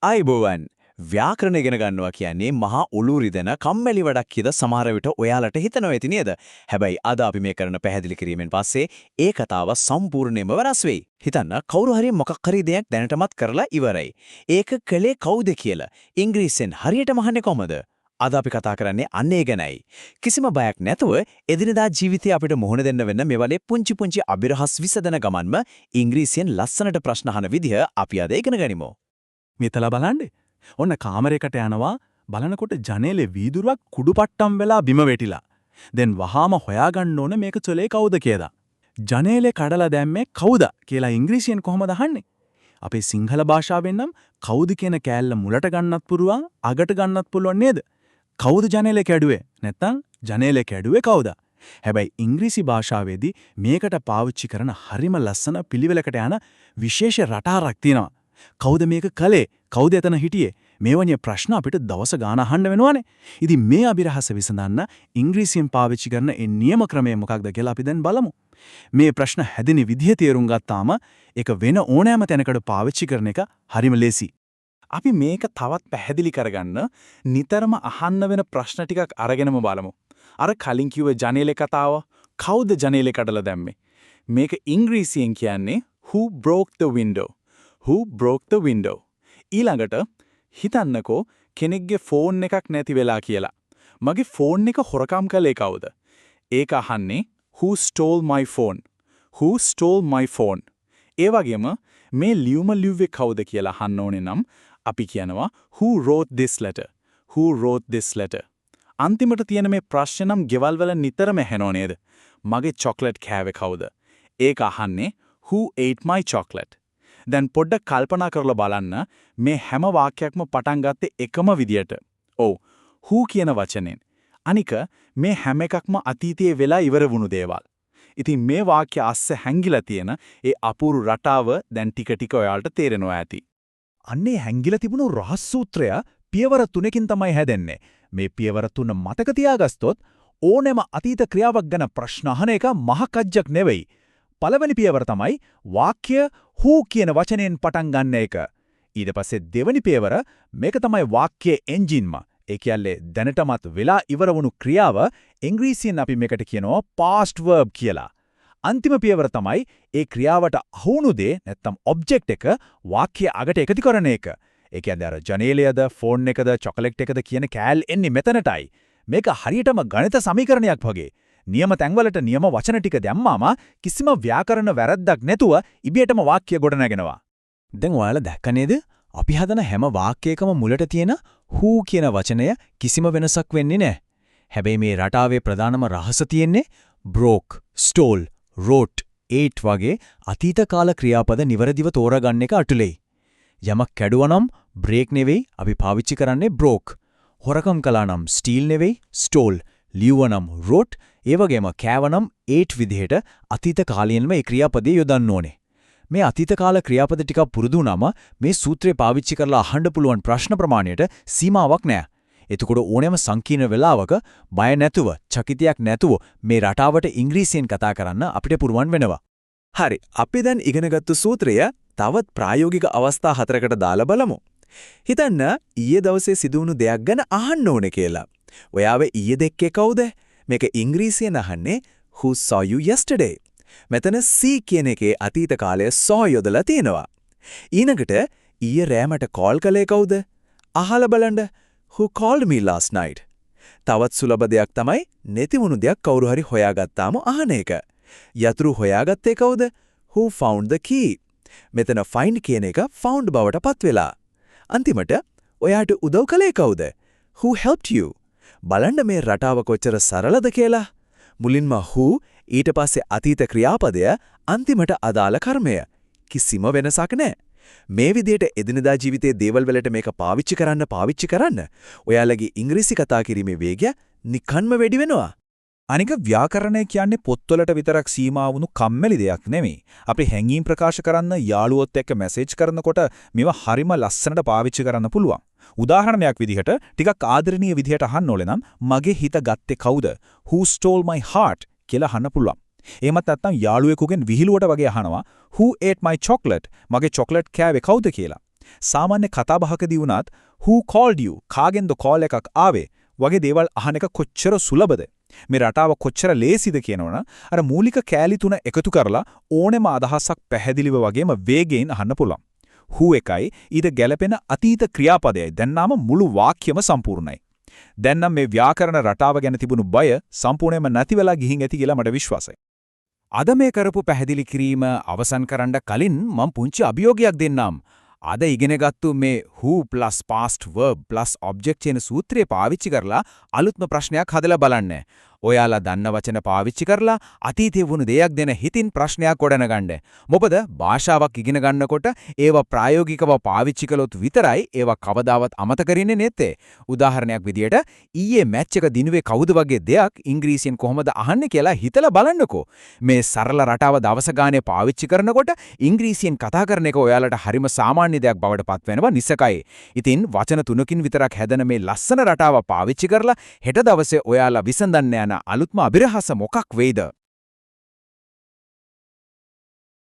අයිබෝවන් ව්‍යාකරණ ඉගෙන ගන්නවා කියන්නේ මහා ඔලු රිදෙන කම්මැලි වැඩක් කියලා සමහර විට ඔයාලට හිතනවා ඇති නේද? හැබැයි අද අපි මේ කරන පැහැදිලි කිරීමෙන් පස්සේ ඒ කතාව සම්පූර්ණයෙන්ම වෙනස් වෙයි. හිතන්න කවුරු හරි මොකක් හරි දෙයක් දැනටමත් කරලා ඉවරයි. ඒක කළේ කවුද කියලා ඉංග්‍රීසියෙන් හරියටම අහන්නේ කොහමද? අද අපි කතා කරන්නේ අන්න ඒ ගැනයි. කිසිම බයක් නැතුව එදිනදා ජීවිතේ අපිට මුහුණ දෙන්න වෙන මෙවලේ පුංචි අභිරහස් විසඳන ගමන්ම ඉංග්‍රීසියෙන් ලස්සනට ප්‍රශ්න අහන විදිහ අපි අද ඉගෙන ගනිමු. මෙතලා බලන්න. ඔන්න කාමරයකට යනවා බලනකොට ජනේලේ වීදුරුවක් කුඩුපට්ටම් වෙලා බිම වැටිලා. දැන් වහාම හොයාගන්න ඕන මේක චොලේ කවුද කියලා. ජනේලේ කඩලා දැම්මේ කවුද කියලා ඉංග්‍රීසියෙන් කොහොමද අහන්නේ? අපේ සිංහල භාෂාවෙන් නම් කවුද කියන කෑල්ල මුලට ගන්නත් පුළුවන් අගට ගන්නත් පුළුවන් නේද? කවුද ජනේලේ කැඩුවේ? නැත්නම් ජනේලේ කැඩුවේ කවුද? හැබැයි ඉංග්‍රීසි භාෂාවේදී මේකට පාවිච්චි කරන හරිම ලස්සන පිළිවෙලකට යන විශේෂ රටාවක් තියෙනවා. කවුද මේක කළේ? කවුද එතන හිටියේ? මේවනිය ප්‍රශ්න අපිට දවස ගාන අහන්න වෙනවනේ. ඉතින් මේ අභිරහස විසඳන්න ඉංග්‍රීසියෙන් පාවිච්චි කරන ඒ නියම ක්‍රමය මොකක්ද කියලා අපි දැන් බලමු. මේ ප්‍රශ්න හැදෙන විදිහ තේරුම් ගත්තාම ඒක වෙන ඕනෑම තැනකට පාවිච්චි කරන එක හරිම ලේසි. අපි මේක තවත් පැහැදිලි කරගන්න නිතරම අහන්න වෙන ප්‍රශ්න ටිකක් අරගෙනම බලමු. අර කලින් කිව්ව ජනේලේ කතාව කවුද ජනේලේ කඩලා දැම්මේ? මේක ඉංග්‍රීසියෙන් කියන්නේ who broke the window? Who broke the window? ඊළඟට හිතන්නකෝ කෙනෙක්ගේ ෆෝන් එකක් නැති වෙලා කියලා. මගේ ෆෝන් එක හොරකම් කළේ කවුද? ඒක අහන්නේ who stole my phone? Who stole my phone? ඒ වගේම මේ ලියුම ලිව්වේ කවුද කියලා අහන්න ඕනේ නම් අපි කියනවා who wrote this letter? Who wrote this letter? අන්තිමට තියෙන මේ ප්‍රශ්න නම් ගෙවල් වල නිතරම ඇහෙනව නේද? මගේ චොක්ලට් කෑවේ කවුද? ඒක අහන්නේ who ate my chocolate? දැන් පොඩ්ඩක් කල්පනා කරලා බලන්න මේ හැම වාක්‍යයක්ම පටන් ගත්තේ එකම විදියට. ඔව් who කියන වචනෙන්. අනික මේ හැම එකක්ම අතීතයේ වෙලා ඉවර වුණු දේවල්. ඉතින් මේ වාක්‍ය අස්සේ හැංගිලා තියෙන ඒ අපූර්ව රටාව දැන් ටික ඔයාලට තේරෙනවා ඇති. අන්නේ හැංගිලා තිබුණු රහස් සූත්‍රය පියවර 3කින් තමයි හැදෙන්නේ. මේ පියවර 3 මතක තියාගත්තොත් ඕනෑම අතීත ක්‍රියාවක් ගැන ප්‍රශ්න අහන එක මහ කජ්ජක් නෙවෙයි. පළවෙනි පියවර තමයි වාක්‍ය who කියන වචනයෙන් පටන් ගන්න එක. ඊට පස්සේ දෙවෙනි පියවර මේක තමයි වාක්‍යයේ එන්ජින්ම. ඒ කියන්නේ දැනටමත් වෙලා ඉවර වුණු ක්‍රියාව ඉංග්‍රීසියෙන් අපි මේකට කියනවා past verb කියලා. අන්තිම පියවර තමයි ඒ ක්‍රියාවට අහුණු දේ නැත්තම් ඔබ්ජෙක්ට් එක වාක්‍ය අගට එකතු කරන එක. ඒ කියන්නේ අර ජනේලයද ෆෝන් එකද චොකලට් එකද කියන කෑල් එන්නේ මෙතනටයි. මේක හරියටම ගණිත සමීකරණයක් වගේ. නියම තැන්වලට නියම වචන ටික දැම්මාම කිසිම ව්‍යාකරණ වැරද්දක් නැතුව ඉබේටම වාක්‍ය ගොඩනගෙනවා. දැන් ඔයාලා දැක්ක නේද? අපි හදන හැම වාක්‍යයකම මුලට තියෙන who කියන වචනය කිසිම වෙනසක් වෙන්නේ නැහැ. හැබැයි මේ රටාවේ ප්‍රධානම රහස තියෙන්නේ broke, stole, wrote, ate වගේ අතීත කාල ක්‍රියාපද නිවැරදිව තෝරගන්න එක අටුලෙයි. යමක් කැඩුවා නම් break නෙවෙයි අපි පාවිච්චි කරන්නේ broke. හොරකම් කළා නම් steal නෙවෙයි stole. ලියුවා නම් wrote. ඒ වගේම කෑවා නම් ate විදිහට අතීත කාලයෙන්ම ඒ ක්‍රියාපදේ යොදන්න ඕනේ. මේ අතීත කාල ක්‍රියාපද ටික පුරුදු වුණාම මේ සූත්‍රය පාවිච්චි කරලා අහන්න පුළුවන් ප්‍රශ්න ප්‍රමාණයට සීමාවක් නැහැ. එතකොට ඕනෑම සංකීර්ණ වෙලාවක බය නැතුව, චකිතයක් නැතුව මේ රටාවට ඉංග්‍රීසියෙන් කතා කරන්න අපිට පුරුවන් වෙනවා. හරි, අපි දැන් ඉගෙනගත්තු සූත්‍රය තවත් ප්‍රායෝගික අවස්ථා 4කට දාලා බලමු. හිතන්න ඊයේ දවසේ සිදුවුණු දෙයක් ගැන අහන්න ඕනේ කියලා. ඔයාව ඊයේ දැක්කේ කවුද? මේක ඉංග්‍රීසියෙන් අහන්නේ who saw you yesterday? මෙතන see කියන එකේ අතීත කාලය saw යොදලා තියෙනවා. ඊනකට ඊයේ රෑමට කෝල් කළේ කවුද? අහලා බලන්න who called me last night? තවත් සුලභ දෙයක් තමයි නැති වුණු දෙයක් කවුරු හරි හොයාගත්තාම අහන එක. යතුරු හොයාගත්තේ කවුද? who found the key? මෙතන find කියන එක found බවට පත් වෙලා. අන්තිමට ඔයාට උදව් කළේ කවුද? who helped you? බලන්න මේ රටාව කොච්චර සරලද කියලා. මුලින්ම who ඊට පස්සේ අතීත ක්‍රියාපදය අන්තිමට අදාළ කර්මය. කිසිම වෙනසක් නැහැ. මේ විදිහට එදිනදා ජීවිතයේ දේවල් වලට මේක පාවිච්චි කරන්න ඔයාලගේ ඉංග්‍රීසි කතා කිරීමේ වේගය නිකන්ම වැඩි වෙනවා. අනික ව්‍යාකරණය කියන්නේ පොත්වලට විතරක් සීමා වුණු කම්මැලි දෙයක් නෙමෙයි. අපි හැංගීම් ප්‍රකාශ කරන්න යාළුවොත් එක්ක මැසේජ් කරනකොට මේවා හරිම ලස්සනට පාවිච්චි කරන්න පුළුවන්. උදාහරණයක් විදිහට ටිකක් ආදරණීය විදිහට අහන්න ඕලේ නම් මගේ හිත ගත්තේ කවුද? Who stole my heart? කියලා අහන්න පුළුවන්. එහෙමත් නැත්නම් යාළුවෙකුගෙන් විහිළුවට වගේ අහනවා who ate my chocolate? මගේ චොක්ලට් කෑවේ කවුද කියලා. සාමාන්‍ය කතාබහකදී වුණත් who called you කාගෙන්ද කෝල් එකක් ආවේ වගේ දේවල් අහන එක කොච්චර සුලභද මේ රටාව කොච්චර ලේසිද කියනවනම් අර මූලික කෑලි තුන එකතු කරලා ඕනෙම අදහසක් පැහැදිලිව වගේම වේගයෙන් අහන්න පුළුවන්. who එකයි ඊට ගැළපෙන අතීත ක්‍රියාපදයයි දැන්නාම මුළු වාක්‍යම සම්පූර්ණයි. දැන් නම් මේ ව්‍යාකරණ රටාව ගැන තිබුණු බය සම්පූර්ණයෙන්ම නැති වෙලා ගිහින් ඇති කියලා මට විශ්වාසයි. අද මේ කරපු පැහැදිලි කිරීම අවසන් කරන්න කලින් මම පුංචි අභියෝගයක් දෙන්නම්. අද ඉගෙනගත්තු මේ who plus past verb plus object කියන සූත්‍රය පාවිච්චි කරලා අලුත්ම ප්‍රශ්නයක් හදලා බලන්න. ඔයාලා දන්න වචන පාවිච්චි කරලා අතීතයේ වුණු දෙයක් දෙන හිතින් ප්‍රශ්නයක් ගොඩනගන්න. මොකද භාෂාවක් ඉගෙන ගන්නකොට ඒවා ප්‍රායෝගිකව පාවිච්චි කළොත් විතරයි ඒවා කවදාවත් අමතක කරන්නේ නැත්තේ. උදාහරණයක් විදියට ඊයේ මැච් එක දිනුවේ කවුද වගේ දෙයක් ඉංග්‍රීසියෙන් කොහොමද අහන්නේ කියලා හිතලා බලන්නකෝ. මේ සරල රටාව දවස ගානේ පාවිච්චි කරනකොට ඉංග්‍රීසියෙන් කතා කරන එක ඔයාලට හරිම සාමාන්‍ය දෙයක් බවට පත් වෙනවා නිසකයි. ඉතින් වචන තුනකින් විතරක් හැදෙන මේ ලස්සන රටාව පාවිච්චි කරලා හෙට දවසේ ඔයාලා විසඳන්න යන අලුත්ම අභිරහස මොකක් වෙයිද?